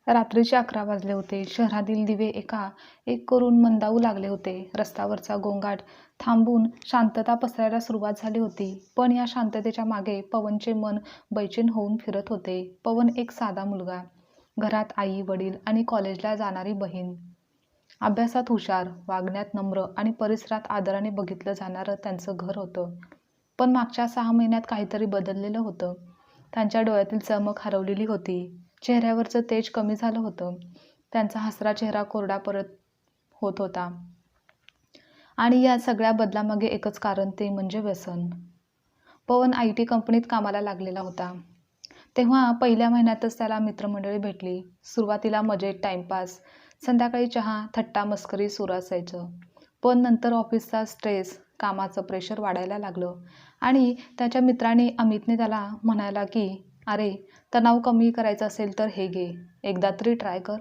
रात्रीचे 11 वाजले होते. शहरातील दिवे एक करून मंदावू लागले होते. रस्त्यावरचा गोंगाट थांबून शांतता पसरायला सुरुवात झाली होती. पण या शांततेच्या मागे पवनचे मन बैचेन होऊन फिरत होते. पवन एक साधा मुलगा. घरात आई, वडील आणि कॉलेजला जाणारी बहीण. अभ्यासात हुशार, वागण्यात नम्र आणि परिसरात आदराने बघितलं जाणारं त्यांचं घर होतं. पण मागच्या 6 महिन्यात काहीतरी बदललेलं होतं. त्यांच्या डोळ्यातील चमक हरवलेली होती. चेहऱ्यावरचं तेज कमी झालं होतं. त्यांचा हसरा चेहरा कोरडा परत होत होता. आणि या सगळ्या बदलामागे एकच कारण, ते म्हणजे व्यसन. पवन IT कंपनीत कामाला लागलेला होता. तेव्हा पहिल्या महिन्यातच त्याला मित्रमंडळी भेटली. सुरुवातीला मजेत, टाइमपास, संध्याकाळी चहा, थट्टा मस्करी सुरू असायचं. पण नंतर ऑफिसचा स्ट्रेस, कामाचं प्रेशर वाढायला लागलं आणि त्याच्या मित्राने अमितने त्याला म्हणाला की अरे, तणाव कमी करायचा असेल तर हे घे, एकदा तरी ट्राय कर.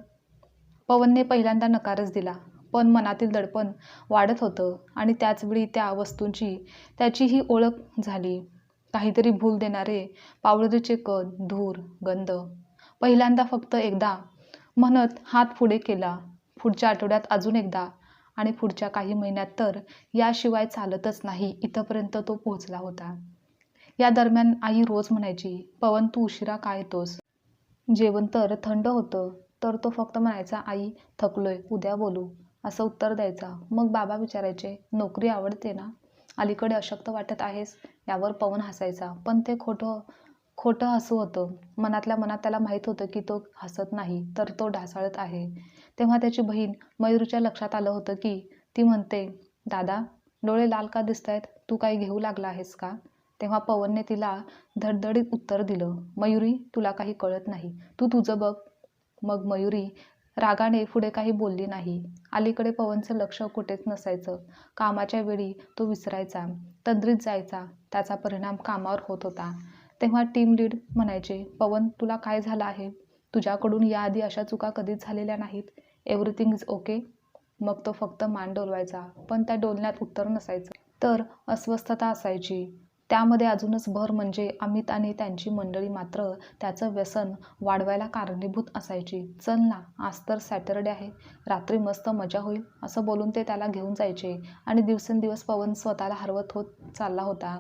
पवनने पहिल्यांदा नकारच दिला. पण मनातील दडपण वाढत होतं आणि त्याचवेळी त्या वस्तूंची त्याचीही ओळख झाली. काहीतरी भूल देणारे पावडरीचे कण, धूर, गंध. पहिल्यांदा फक्त एकदा म्हणत हात पुढे केला. पुढच्या आठवड्यात अजून एकदा आणि पुढच्या काही महिन्यात तर याशिवाय चालतच नाही इथपर्यंत तो पोहोचला होता. या दरम्यान आई रोज म्हणायची, पवन तू उशिरा का येतोस? जेवण तर थंड होतं. तर तो फक्त म्हणायचा, आई थकलोय, उद्या बोलू, असं उत्तर द्यायचा. मग बाबा विचारायचे, नोकरी आवडते ना? अलीकडे अशक्त वाटत आहेस? यावर पवन हसायचा. पण ते खोटं हसू होतं. मनातल्या मनात त्याला माहीत होतं की तो हसत नाही, तर तो ढासळत आहे. तेव्हा त्याची बहीण मयुरीच्या लक्षात आलं होतं की ती म्हणते, दादा डोळे लाल का दिसतायत? तू काही घेऊ लागला आहेस का? तेव्हा पवनने तिला धडधडीत उत्तर दिलं, मयुरी तुला काही कळत नाही, तू तुझं बघ. मग मयुरी रागाने पुढे काही बोलली नाही. अलीकडे पवनचं लक्ष कुठेच नसायचं. कामाच्या वेळी तो विसरायचा, तंद्रीत जायचा. त्याचा परिणाम कामावर होत होता. तेव्हा टीम लीड म्हणायचे, पवन तुला काय झालं आहे? तुझ्याकडून याआधी अशा चुका कधीच झालेल्या नाहीत. Everything is okay? मग तो फक्त मान डोलवायचा, पण त्या डोलण्यात उत्तर नसायचं. तर अस्वस्थता असायची. त्यामध्ये अजूनच भर म्हणजे अमित आणि त्यांची मंडळी मात्र त्याचं व्यसन वाढवायला कारणीभूत असायची. चल ना, आज तर सॅटरडे आहे, रात्री मस्त मजा होईल, असं बोलून ते त्याला घेऊन जायचे. आणि दिवसेंदिवस पवन स्वतःला हरवत होत चालला होता.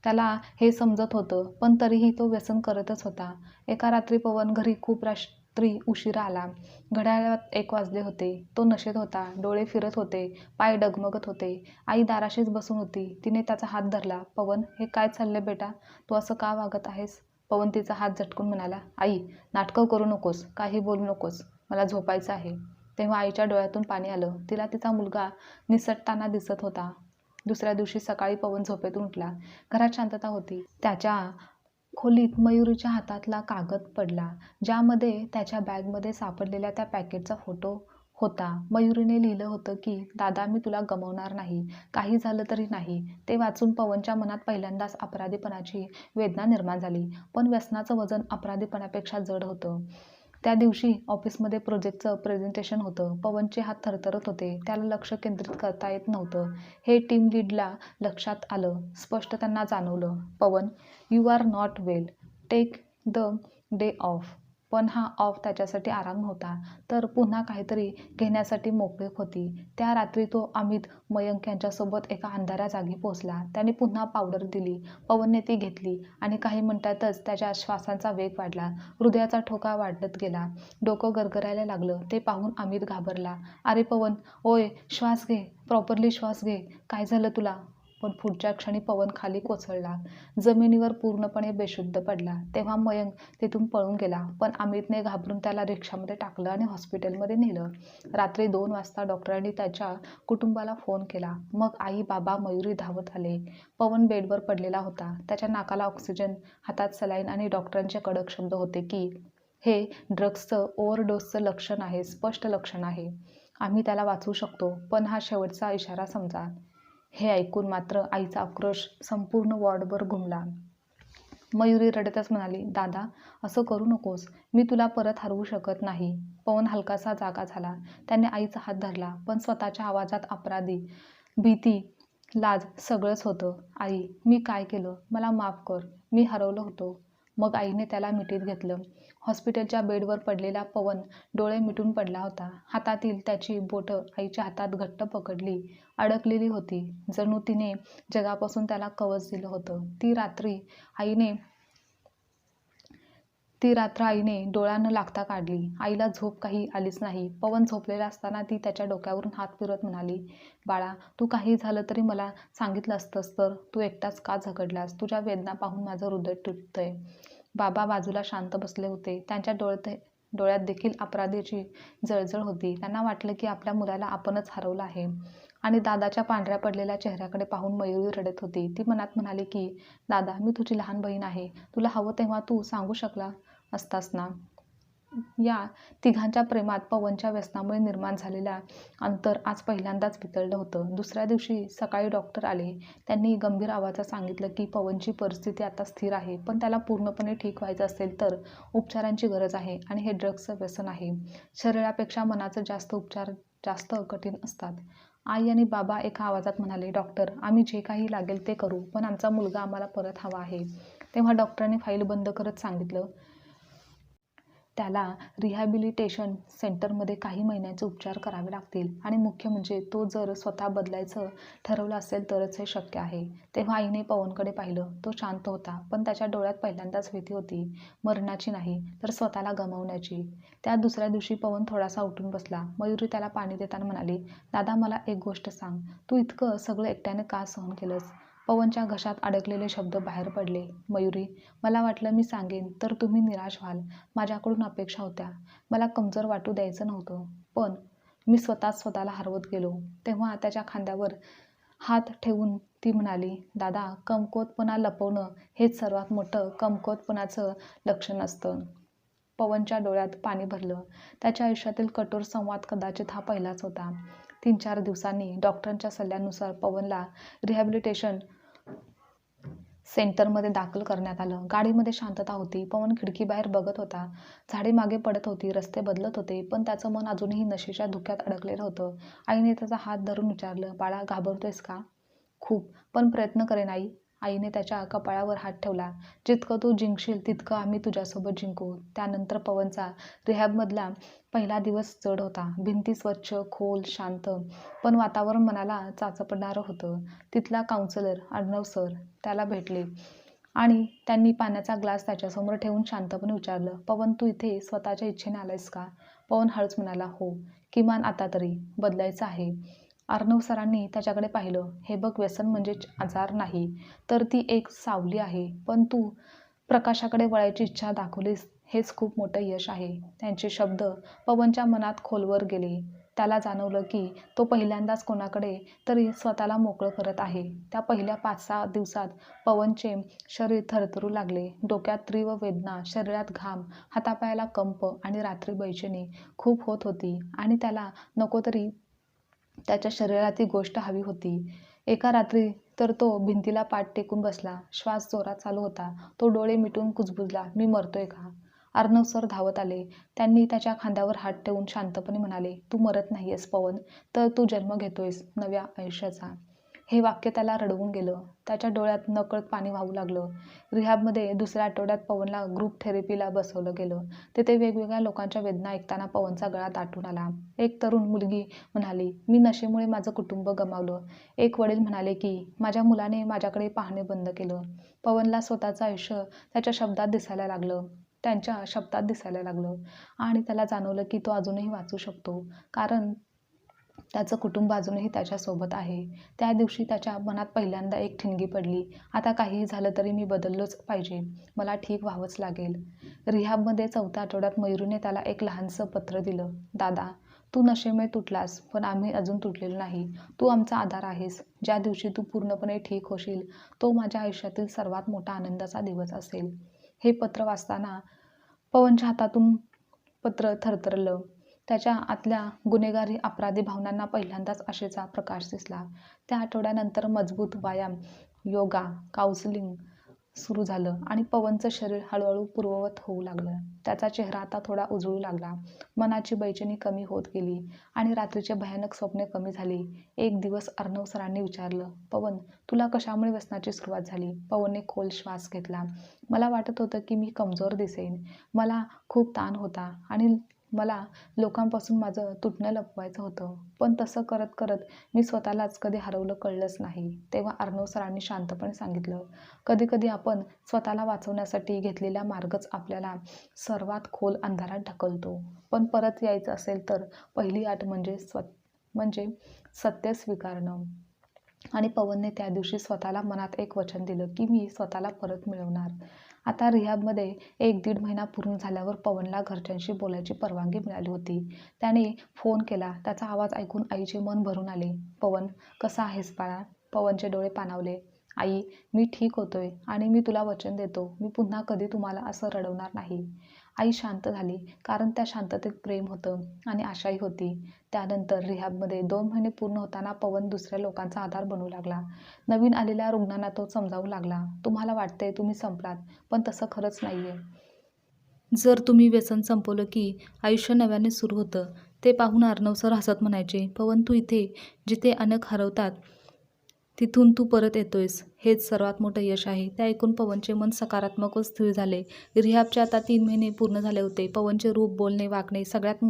त्याला हे समजत होतं, पण तरीही तो व्यसन करतच होता. एका रात्री पवन घरी खूप रात्री उशिरा आला. घड्याळात 1 वाजले होते. तो नशेत होता, डोळे फिरत होते, पाय डगमगत होते. आई दाराशीच बसून होती. तिने त्याचा हात धरला. पवन हे काय चाललंय बेटा? तू असं का वागत आहेस? पवन तिचा हात झटकून म्हणाला, आई नाटकं करू नकोस, काही बोलू नकोस, मला झोपायचं आहे. तेव्हा आईच्या डोळ्यातून पाणी आलं. तिला तिचा मुलगा निसटताना दिसत होता. दुसऱ्या दिवशी सकाळी पवन झोपेतून उठला. घरात शांतता होती. त्याच्या खोलीत मयुरीच्या हातातला कागद पडला, ज्यामध्ये त्याच्या बॅगमध्ये सापडलेल्या त्या पॅकेटचा फोटो होता. मयुरीने लिहिलं होतं की दादा मी तुला गमावणार नाही, काही झालं तरी नाही. ते वाचून पवनच्या मनात पहिल्यांदाच अपराधीपणाची वेदना निर्माण झाली. पण व्यसनाचं वजन अपराधीपणापेक्षा जड होतं. त्या दिवशी ऑफिसमध्ये प्रोजेक्टचं प्रेझेंटेशन होतं. पवनचे हात थरथरत होते. त्याला लक्ष केंद्रित करता येत नव्हतं. हे टीम लीडला लक्षात आलं. स्पष्ट त्यांना जाणवलं, Pavan you are not well, take the day off. पण हा ऑफ त्याच्यासाठी आराम नव्हता, तर पुन्हा काहीतरी घेण्यासाठी मोकळीक होती. त्या रात्री तो अमित मयंक यांच्यासोबत एका अंधाऱ्या जागी पोहोचला. त्याने पुन्हा पावडर दिली. पवनने ती घेतली आणि काही मिनिटातच त्याच्या श्वासांचा वेग वाढला. हृदयाचा ठोका वाढत गेला. डोकं गरगरायला लागलं. ते पाहून अमित घाबरला. अरे पवन, ओय श्वास घे, प्रॉपरली श्वास घे, काय झालं तुला? पण पुढच्या क्षणी पवन खाली कोसळला, जमिनीवर पूर्णपणे बेशुद्ध पडला. तेव्हा मयंक तिथून पळून गेला. पण अमितने घाबरून त्याला रिक्षामध्ये टाकलं आणि हॉस्पिटलमध्ये नेलं. रात्री 2 वाजता डॉक्टरांनी त्याच्या कुटुंबाला फोन केला. मग आई, बाबा, मयुरी धावत आले. पवन बेडवर पडलेला होता. त्याच्या नाकाला ऑक्सिजन, हातात सलाईन आणि डॉक्टरांचे कडक शब्द होते की हे ड्रग्सचं ओव्हरडोसचं लक्षण आहे, स्पष्ट लक्षण आहे. आम्ही त्याला वाचवू शकतो, पण हा शेवटचा इशारा समजा. हे ऐकून मात्र आईचा आक्रोश संपूर्ण वॉर्डवर घुमला. मयुरी रडतच म्हणाली, दादा असं करू नकोस, मी तुला परत हरवू शकत नाही. पवन हलकासा जागा झाला. त्याने आईचा हात धरला, पण स्वतःच्या आवाजात अपराधी, भीती, लाज सगळंच होतं. आई मी काय केलं? मला माफ कर, मी हरवलो होतो. मग आईने त्याला मिठीत घेतलं. हॉस्पिटलच्या बेडवर पडलेला पवन डोळे मिटून पडला होता. हातातील त्याची बोटं आईच्या हातात घट्ट पकडली अडकलेली होती. जणू तिने जगापासून त्याला कवच दिलं होतं. ती रात्र आईने डोळा न लागता काढली. आईला झोप काही आलीच नाही. पवन झोपलेला असताना ती त्याच्या डोक्यावरून हात फिरवत म्हणाली, बाळा, तू काही झालं तरी मला सांगितलं असतंस तर. तू एकटाच का झगडलास? तुझ्या वेदना पाहून माझं हृदय तुटतंय. बाबा बाजूला शांत बसले होते. त्यांच्या डोळ्यात देखील अपराधीची जळजळ होती. त्यांना वाटलं की आपल्या मुलाला आपणच हरवलं आहे. आणि दादाच्या पांढऱ्या पडलेल्या चेहऱ्याकडे पाहून मयुरी रडत होती. ती मनात म्हणाली की दादा, मी तुझी लहान बहीण आहे. तुला हवं तेव्हा तू सांगू शकला असतास ना. या तिघांच्या प्रेमात पवनच्या व्यसनामुळे निर्माण झालेलं अंतर आज पहिल्यांदाच वितळलं होतं. दुसऱ्या दिवशी सकाळी डॉक्टर आले. त्यांनी गंभीर आवाजात सांगितलं की पवनची परिस्थिती आता स्थिर आहे, पण त्याला पूर्णपणे ठीक व्हायचं असेल तर उपचारांची गरज आहे आणि हे ड्रग्सचं व्यसन आहे. शरीरापेक्षा मनाचं उपचार जास्त कठीण असतात. आई आणि बाबा एका आवाजात म्हणाले, डॉक्टर, आम्ही जे काही लागेल ते करू, पण आमचा मुलगा आम्हाला परत हवा आहे. तेव्हा डॉक्टरांनी फाईल बंद करत सांगितलं, त्याला रिहॅबिलिटेशन सेंटरमध्ये काही महिन्यांचे उपचार करावे लागतील आणि मुख्य म्हणजे तो जर स्वतः बदलायचं ठरवलं असेल तरच हे शक्य आहे. तेव्हा आईने पवनकडे पाहिलं. तो शांत होता, पण त्याच्या डोळ्यात पहिल्यांदाच भीती होती. मरणाची नाही, तर स्वतःला गमावण्याची. त्या दुसऱ्या दिवशी पवन थोडासा उठून बसला. मयुरी त्याला पाणी देताना म्हणाली, दादा, मला एक गोष्ट सांग. तू इतकं सगळं एकट्याने का सहन केलंस? पवनच्या घशात अडकलेले शब्द बाहेर पडले. मयुरी, मला वाटलं मी सांगेन तर तुम्ही निराश व्हाल. माझ्याकडून अपेक्षा होत्या. मला कमजोर वाटू द्यायचं नव्हतं. पण मी स्वतःला हरवत गेलो. तेव्हा त्याच्या खांद्यावर हात ठेवून ती म्हणाली, दादा, कमकुवतपणा लपवणं हेच सर्वात मोठं कमकुवतपणाचं लक्षण असतं. पवनच्या डोळ्यात पाणी भरलं. त्याच्या आयुष्यातील कठोर संवाद कदाचित हा पहिलाच होता. 3-4 दिवसांनी डॉक्टरांच्या सल्ल्यानुसार पवनला रिहॅबिलिटेशन सेंटरमध्ये दाखल करण्यात आलं. गाडीमध्ये शांतता होती. पवन खिडकीबाहेर बघत होता. झाडे मागे पडत होती, रस्ते बदलत होते, पण त्याचं मन अजूनही नशेच्या धुक्यात अडकलेलं होतं. आईने त्याचा हात धरून विचारलं, बाळा, घाबरतोयस का? खूप, पण प्रयत्न करेन आई. आईने त्याच्या कपाळावर हात ठेवला. जितकं तू जिंकशील तितकं आम्ही तुझ्यासोबत जिंकू. त्यानंतर पवनचा रिहॅबमधला पहिला दिवस जड होता. भिंती स्वच्छ, खोल, शांत, पण वातावरण मनाला चाचपणारं होतं. तिथला काउन्सिलर अर्णव सर त्याला भेटले आणि त्यांनी पाण्याचा ग्लास त्याच्यासमोर ठेवून शांतपणे विचारलं, पवन, तू इथे स्वतःच्या इच्छेने आलायस का? पवन हळूच म्हणाला, हो, किमान आता तरी बदलायचं आहे. अर्णव सरांनी त्याच्याकडे पाहिलं. हे बघ, व्यसन म्हणजे आजार नाही, तर ती एक सावली आहे. पण तू प्रकाशाकडे वळायची इच्छा दाखवलीस, हेच खूप मोठं यश आहे. त्यांचे शब्द पवनच्या मनात खोलवर गेले. त्याला जाणवलं की तो पहिल्यांदाच कोणाकडे तरी स्वतःला मोकळं करत आहे. त्या पहिल्या 5-6 दिवसात पवनचे शरीर थरथरू लागले. डोक्यात तीव्र वेदना, शरीरात घाम, हातापायाला कंप आणि रात्री बेचैनी खूप होत होती आणि त्याला नको तरी त्याच्या शरीरात ती गोष्ट हवी होती. एका रात्री तर तो भिंतीला पाठ टेकून बसला. श्वास जोरात चालू होता. तो डोळे मिटून कुजबुजला, मी मरतोय का? अर्णव सर धावत आले. त्यांनी त्याच्या खांद्यावर हात ठेवून शांतपणे म्हणाले, तू मरत नाहीयेस पवन, तर तू जन्म घेतोयस नव्या आयुष्याचा. हे वाक्य त्याला रडवून गेलं. त्याच्या डोळ्यात नकळत पाणी वाहू लागलं. रिहॅबमध्ये दुसऱ्या आठवड्यात पवनला ग्रुप थेरपीला बसवलं गेलं. तिथे वेगवेगळ्या लोकांच्या वेदना ऐकताना पवनचा गळा दाटून आला. एक तरुण मुलगी म्हणाली, मी नशेमुळे माझं कुटुंब गमावलं. एक वडील म्हणाले की माझ्या मुलाने माझ्याकडे पाहणे बंद केलं. पवनला स्वतःचं आयुष्य त्यांच्या शब्दात दिसायला लागलं आणि त्याला जाणवलं की तो अजूनही वाचू शकतो, कारण त्याचं कुटुंब अजूनही त्याच्यासोबत आहे. त्या दिवशी त्याच्या मनात पहिल्यांदा एक ठिणगी पडली, आता काहीही झालं तरी मी बदललोच पाहिजे. मला ठीक व्हावंच लागेल. रिहॅबमध्ये 4थ्या आठवड्यात मयुरीने त्याला एक लहानसं पत्र दिलं, दादा, तू नशेमुळे तुटलास, पण आम्ही अजून तुटलेलो नाही. तू आमचा आधार आहेस. ज्या दिवशी तू पूर्णपणे ठीक होशील तो माझ्या आयुष्यातील सर्वात मोठा आनंदाचा दिवस असेल. हे पत्र वाचताना पवनच्या हातातून पत्र थरथरलं. त्याच्या आतल्या गुन्हेगारी अपराधी भावनांना पहिल्यांदाच आशेचा प्रकाश दिसला. त्या आठवड्यानंतर मजबूत व्यायाम, योगा, काउन्सिलिंग सुरू झालं आणि पवनचं शरीर हळूहळू पूर्ववत होऊ लागलं. त्याचा चेहरा आता थोडा उजळू लागला. मनाची बेचैनी कमी होत गेली आणि रात्रीची भयानक स्वप्ने कमी झाली. एक दिवस अर्णव सरांनी विचारलं, पवन, तुला कशामुळे व्यसनाची सुरुवात झाली? पवनने खोल श्वास घेतला. मला वाटत होतं की मी कमजोर दिसेन. मला खूप ताण होता आणि मला लोकांपासून माझं तुटणं लपवायचं होतं. पण तसं करत करत मी स्वतःलाच कधी हरवलं कळलंच नाही. तेव्हा अर्णव सरांनी शांतपणे सांगितलं, कधी कधी आपण स्वतःला वाचवण्यासाठी घेतलेला मार्गच आपल्याला सर्वात खोल अंधारात ढकलतो. पण परत यायचं असेल तर पहिली अट म्हणजे सत्य स्वीकारणं. आणि पवनने त्या दिवशी स्वतःला मनात एक वचन दिलं की मी स्वतःला परत मिळवणार. आता रिहॅबमध्ये 1-1.5 महिना पूर्ण झाल्यावर पवनला घरच्यांशी बोलायची परवानगी मिळाली होती. त्याने फोन केला. त्याचा आवाज ऐकून आईचे मन भरून आले. पवन, कसा आहेस बाळा? पवनचे डोळे पाणावले. आई, मी ठीक होतोय आणि मी तुला वचन देतो, मी पुन्हा कधी तुम्हाला असं रडवणार नाही. आई शांत झाली, कारण त्या शांततेत प्रेम होतं आणि आशाही होती. त्यानंतर रिहॅबमध्ये 2 महिने पूर्ण होताना पवन दुसऱ्या लोकांचा आधार बनू लागला. नवीन आलेल्या रुग्णांना तो समजावू लागला, तुम्हाला वाटतंय तुम्ही संपलात, पण तसं खरंच नाहीये. जर तुम्ही व्यसन संपवलं की आयुष्य नव्याने सुरू होतं. ते पाहून अर्णव सर हसत म्हणायचे, पवन, तू इथे जिथे अनेक हरवतात तिथून तू परत येतोयस, हेच सर्वात मोठं यश आहे. ते ऐकून पवनचे मन सकारात्मक व स्थिर झाले. रिहॅबचे आता 3 महिने पूर्ण झाले होते. पवनचे रूप, बोलणे, वागणे सगळ्यात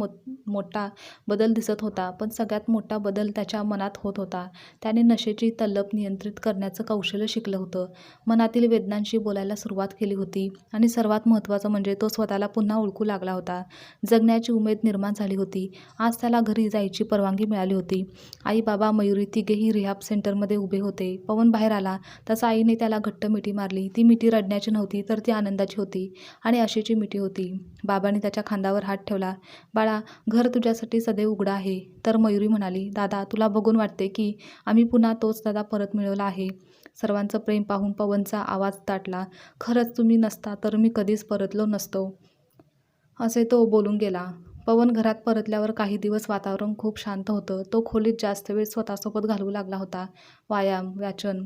मोठा बदल दिसत होता. पण सगळ्यात मोठा बदल त्याच्या मनात होत होता. त्याने नशेची तलप नियंत्रित करण्याचं कौशल्य शिकलं होतं. मनातील वेदनांशी बोलायला सुरुवात केली होती आणि सर्वात महत्त्वाचं म्हणजे तो स्वतःला पुन्हा ओळखू लागला होता. जगण्याची उमेद निर्माण झाली होती. आज त्याला घरी जायची परवानगी मिळाली होती. आई, बाबा, मयुरी तिघेही रिहॅब सेंटरमध्ये उभे होते. पवन बाहेर आला तसा आईने त्याला घट्ट मिठी मारली. ती मिठी रडण्याची नव्हती, तर ती आनंदाची होती आणि आशेची मिठी होती. बाबांनी त्याच्या खांद्यावर हात ठेवला. बाळा, घर तुझ्यासाठी सदैव उघडं आहे. तर मयुरी म्हणाली, दादा, तुला बघून वाटते की आम्ही पुन्हा तोच दादा परत मिळवला आहे. सर्वांचं प्रेम पाहून पवनचा आवाज दाटला. खरंच तुम्ही नसता तर मी कधीच परतलो नसतो, असे तो बोलून गेला. पवन घरात परतल्यावर काही दिवस वातावरण खूप शांत होतं. तो खोलीत जास्त वेळ स्वतःसोबत घालवू लागला होता. व्यायाम, वाचन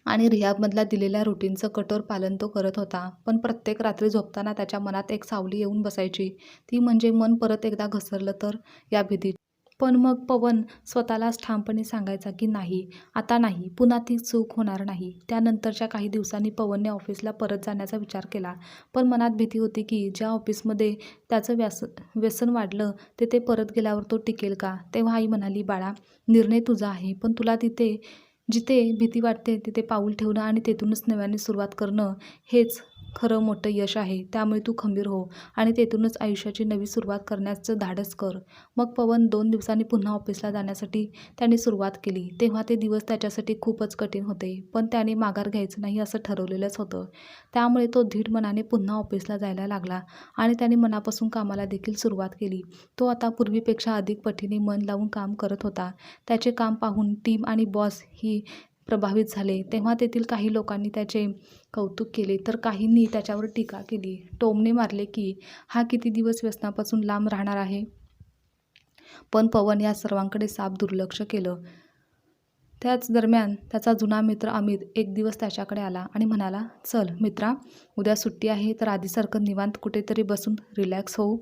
आणि रिहॅबमधल्या दिलेल्या रुटीनचं कठोर पालन तो करत होता. पण प्रत्येक रात्री झोपताना त्याच्या मनात एक सावली येऊन बसायची. ती म्हणजे मन परत एकदा घसरलं तर, या भीतीची. पण मग पवन स्वतःलाच ठामपणे सांगायचा की नाही, आता नाही, पुन्हा ती चूक होणार नाही. त्यानंतरच्या काही दिवसांनी पवनने ऑफिसला परत जाण्याचा विचार केला. पण मनात भीती होती की ज्या ऑफिसमध्ये त्याचं व्यसन वाढलं तिथे परत गेल्यावर तो टिकेल का? तेव्हा आई म्हणाली, बाळा, निर्णय तुझा आहे, पण तुला जिथे भीती वाटते तिथे पाऊल ठेवणं आणि तेथूनच नव्याने सुरुवात करणं, हेच खरं मोठं यश आहे. त्यामुळे तू खंबीर हो आणि तेथूनच आयुष्याची नवी सुरुवात करण्याचं धाडस कर. मग पवन 2 दिवसांनी पुन्हा ऑफिसला जाण्यासाठी त्याने सुरुवात केली. तेव्हा ते दिवस त्याच्यासाठी खूपच कठीण होते. पण त्याने माघार घ्यायचं नाही असं ठरवलेलंच होतं. त्यामुळे तो धीट मनाने पुन्हा ऑफिसला जायला लागला आणि त्याने मनापासून कामाला देखील सुरुवात केली. तो आता पूर्वीपेक्षा अधिक पटीने मन लावून काम करत होता. त्याचे काम पाहून टीम आणि बॉस ही प्रभावित झाले. तेव्हा तेथील काही लोकांनी त्याचे कौतुक केले तर काहींनी त्याच्यावर टीका केली. टोमणे मारले की हा किती दिवस व्यसनापासून लांब राहणार आहे. पण पवन या सर्वांकडे साफ दुर्लक्ष केलं. त्याच दरम्यान त्याचा जुना मित्र अमित एक दिवस त्याच्याकडे आला आणि म्हणाला, चल मित्रा, उद्या सुट्टी आहे तर आधीसारखं निवांत कुठेतरी बसून रिलॅक्स होऊ.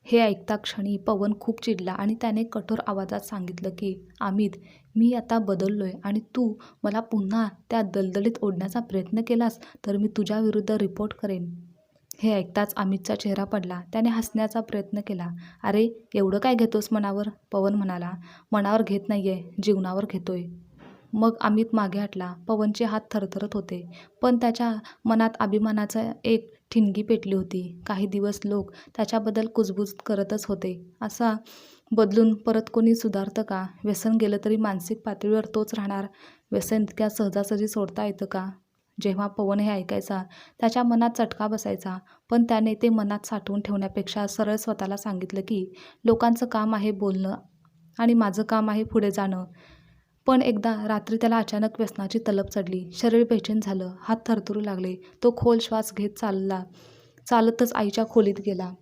हे ऐकता क्षणी पवन खूप चिडला आणि त्याने कठोर आवाजात सांगितलं की अमित, मी आता बदललोय आणि तू मला पुन्हा त्या दलदलीत ओढण्याचा प्रयत्न केलास तर मी तुझ्या विरुद्ध रिपोर्ट करेन. हे ऐकताच अमितचा चेहरा पडला. त्याने हसण्याचा प्रयत्न केला. अरे, एवढं काय घेतोस मनावर? पवन म्हणाला, मनावर घेत नाहीये, जीवनावर घेतोय. मग अमित मागे हटला. पवनचे हात थरथरत होते, पण त्याच्या मनात अभिमानाचा एक ठिणगी पेटली होती. काही दिवस लोक त्याच्याबद्दल कुजबूज करतच होते. असा बदलून परत कोणी सुधारतं का? व्यसन गेलं तरी मानसिक पातळीवर तोच राहणार. व्यसन इतक्या सहजासहजी सोडता येतं का? जेव्हा पवन हे ऐकायचा त्याच्या मनात चटका बसायचा. पण त्याने ते मनात साठवून ठेवण्यापेक्षा सरळ स्वतःला सांगितलं की लोकांचं काम आहे बोलणं आणि माझं काम आहे पुढे जाणं. पण एकदा रात्री त्याला अचानक व्यसनाची तलप चढली. शरीर बेचैन झालं, हात थरथरू लागले. तो खोल श्वास घेत चालतच आईच्या खोलीत गेला.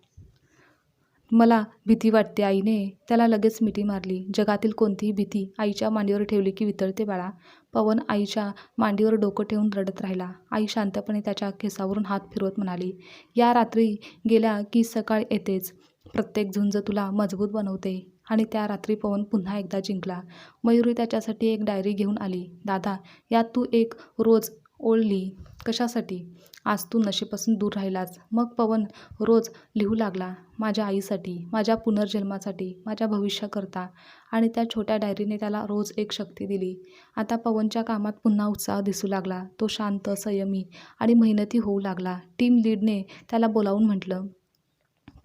मला भीती वाटते, आईने त्याला लगेच मिठी मारली. जगातील कोणतीही भीती आईच्या मांडीवर ठेवली की वितळते बाळा. पवन आईच्या मांडीवर डोकं ठेवून रडत राहिला. आई शांतपणे त्याच्या केसावरून हात फिरवत म्हणाली, या रात्री गेल्या की सकाळ येतेच. प्रत्येक झुंज तुला मजबूत बनवते. आणि त्या रात्री पवन पुन्हा एकदा जिंकला. मयुरी त्याच्यासाठी एक डायरी घेऊन आली. दादा, यात तू एक रोज ओढली. कशासाठी? आज तू नशेपासून दूर राहिलास. मग पवन रोज लिहू लागला, माझ्या आईसाठी, माझ्या पुनर्जन्मासाठी, माझ्या भविष्याकरता. आणि त्या छोट्या डायरीने त्याला रोज एक शक्ती दिली. आता पवनच्या कामात पुन्हा उत्साह दिसू लागला. तो शांत, संयमी आणि मेहनती होऊ लागला. टीम लीडने त्याला बोलावून म्हटलं,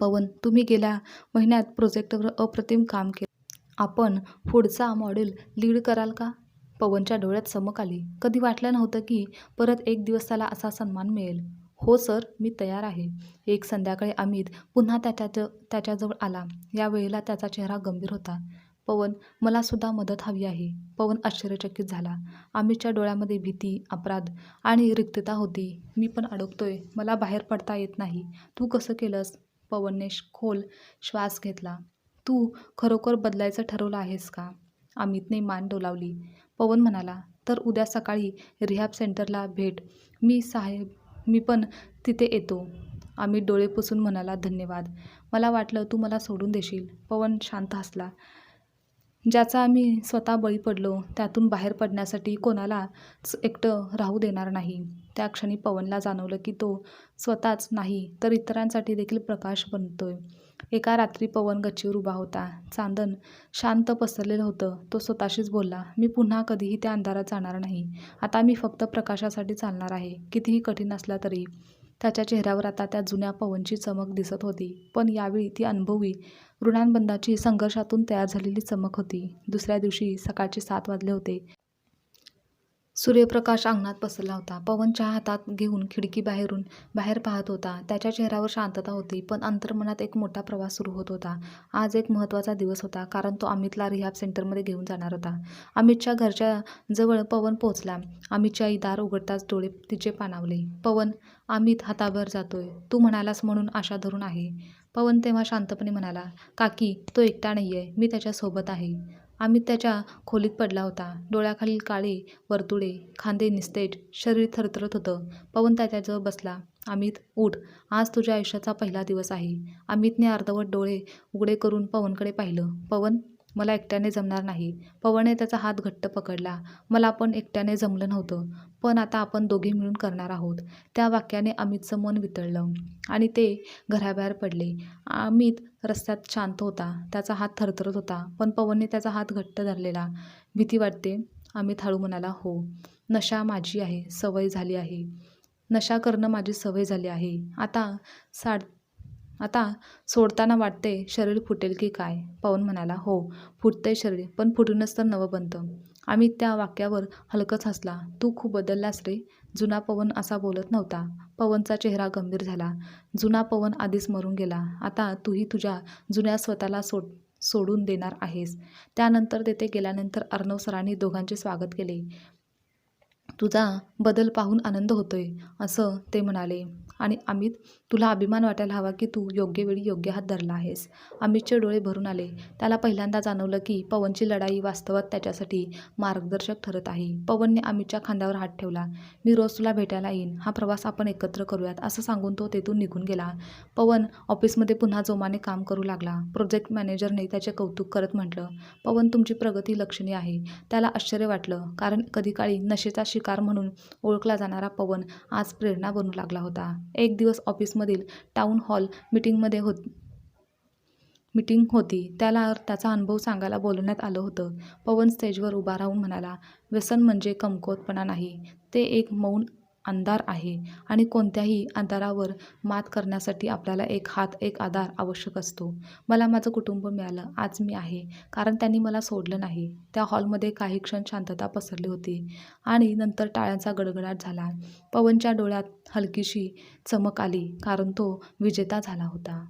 पवन, तुम्ही गेल्या महिन्यात प्रोजेक्टवर अप्रतिम काम केलं. आपण पुढचा मॉड्यूल लीड कराल का? पवनच्या डोळ्यात चमक आली. कधी वाटलं नव्हतं की परत एक दिवस त्याला असा सन्मान मिळेल. हो सर, मी तयार आहे. एक संध्याकाळी अमित पुन्हा त्याच्याजवळ आला. या वेळेला त्याचा चेहरा गंभीर होता. पवन, मला सुद्धा मदत हवी आहे. पवन आश्चर्यचकित झाला. अमितच्या डोळ्यामध्ये भीती, अपराध आणि रिक्तता होती. मी पण अडकतोय. मला बाहेर पडता येत नाही. तू कसं केलंस? पवनने खोल श्वास घेतला. तू खरोखर बदलायचं ठरवलं आहेस का? अमितने मान डोलावली. पवन म्हणाला, तर उद्या सकाळी रिहॅब सेंटरला भेट. मी पण तिथे येतो. अमित डोळे पुसून म्हणाला, धन्यवाद. मला वाटलं तू मला सोडून देशील. पवन शांत हसला. ज्याचा आम्ही स्वतः बळी पडलो त्यातून बाहेर पडण्यासाठी कोणालाच एकटं राहू देणार नाही. त्या क्षणी पवनला जाणवलं की तो स्वतःच नाही तर इतरांसाठी देखील प्रकाश बनतोय. एका रात्री पवन गच्चीवर उभा होता. चांदण शांत पसरलेलं होतं. तो स्वतःशीच बोलला, मी पुन्हा कधीही त्या अंधारात जाणार नाही. आता मी फक्त प्रकाशासाठी चालणार आहे, कितीही कठीण असला तरी. त्याच्या चेहऱ्यावर आता त्या जुन्या पवनची चमक दिसत होती. पण यावेळी ती अनुभवी ऋणानुबंधाची संघर्षातून तयार झालेली चमक होती. दुसऱ्या दिवशी सकाळचे 7 वाजले होते. सूर्यप्रकाश अंगणात पसरला होता. पवन चहा हातात घेऊन खिडकीबाहेरून बाहेर पाहत होता. त्याच्या चेहऱ्यावर शांतता होती, पण अंतर्मनात एक मोठा प्रवास सुरू होत होता. आज एक महत्त्वाचा दिवस होता, कारण तो अमितला रिहॅब सेंटरमध्ये घेऊन जाणार होता. अमितच्या घरच्या जवळ पवन पोहोचला. अमितची आई दार उघडताच डोळे तिचे पाणावले. पवन, अमित हाताबाहेर जातोय. तू म्हणालास म्हणून आशा धरून आहे. पवन तेव्हा शांतपणे म्हणाला, काकी, तो एकटा नाहीये. मी त्याच्यासोबत आहे. अमित त्याच्या खोलीत पडला होता. डोळ्याखालील काळे वर्तुळे, खांदे निस्तेज, शरीर थरथरत होतं. पवन त्याच्याजवळ बसला. अमित, उठ. आज तुझ्या आयुष्याचा पहिला दिवस आहे. अमितने अर्धवट डोळे उघडे करून पवनकडे पाहिलं. पवन, मला एकट्याने जमणार नाही. पवनने त्याचा हात घट्ट पकडला. मला पण एकट्याने जमलं नव्हतं, पण आता आपण दोघे मिळून करणार आहोत. त्या वाक्याने अमितचं मन वितळलं आणि ते घराबाहेर पडले. अमित रस्त्यात शांत होता. त्याचा हात थरथरत होता, पण पवनने त्याचा हात घट्ट धरलेला. भीती वाटते? अमित हळू म्हणाला, हो. नशा माझी आहे, सवय झाली आहे. नशा करणं माझी सवय झाली आहे. आता सोडताना वाटते शरीर फुटेल की काय? पवन म्हणाला, हो, फुटतंय शरीर, पण फुटूनच तर नवं बनतं. अमित त्या वाक्यावर हलकंच हसला. तू खूप बदललास रे. जुना पवन असा बोलत नव्हता. पवनचा चेहरा गंभीर झाला. जुना पवन आधीच मरून गेला. आता तूही तुझ्या जुन्या स्वतःला सोडून देणार आहेस. त्यानंतर तेथे गेल्यानंतर अर्णव सरांनी दोघांचे स्वागत केले. तुझा बदल पाहून आनंद होतोय, असं ते म्हणाले. आणि अमित, तुला अभिमान वाटायला हवा की तू योग्य वेळी योग्य हात धरला आहेस. अमितचे डोळे भरून आले. त्याला पहिल्यांदा जाणवलं की पवनची लढाई वास्तवात त्याच्यासाठी मार्गदर्शक ठरत आहे. पवनने अमितच्या खांद्यावर हात ठेवला. मी रोज तुला भेटायला येईन. हा प्रवास आपण एकत्र करूयात, असं सांगून तो तेथून निघून गेला. पवन ऑफिसमध्ये पुन्हा जोमाने काम करू लागला. प्रोजेक्ट मॅनेजरने त्याचे कौतुक करत म्हटलं, पवन, तुमची प्रगती लक्षणीय आहे. त्याला आश्चर्य वाटलं, कारण कधीकाळी नशेचा शिकार म्हणून ओळखला जाणारा पवन आज प्रेरणा बनू लागला होता. एक दिवस ऑफिसमधील टाउन हॉल मीटिंग होती. त्याला त्याचा अनुभव सांगायला बोलवण्यात आलं होतं. पवन स्टेजवर उभा राहून म्हणाला, व्यसन म्हणजे कमकुवतपणा नाही, ते एक मौन अंधार आहे. आणि कोणत्याही अंधारावर मात करण्यासाठी आपल्याला एक हात, एक आधार आवश्यक असतो. मला माझं कुटुंब मिळालं. आज मी आहे, कारण त्यांनी मला सोडलं नाही. त्या हॉलमध्ये काही क्षण शांतता पसरली होती आणि नंतर टाळ्यांचा गडगडाट झाला. पवनच्या डोळ्यात हलकीशी चमक आली, कारण तो विजेता झाला होता.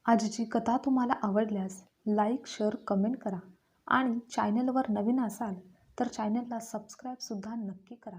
आजची कथा तुम्हाला आवडल्यास लाईक, शेअर, कमेंट करा आणि चॅनलवर नवीन असाल तर चॅनलला सबस्क्राईबसुद्धा नक्की करा.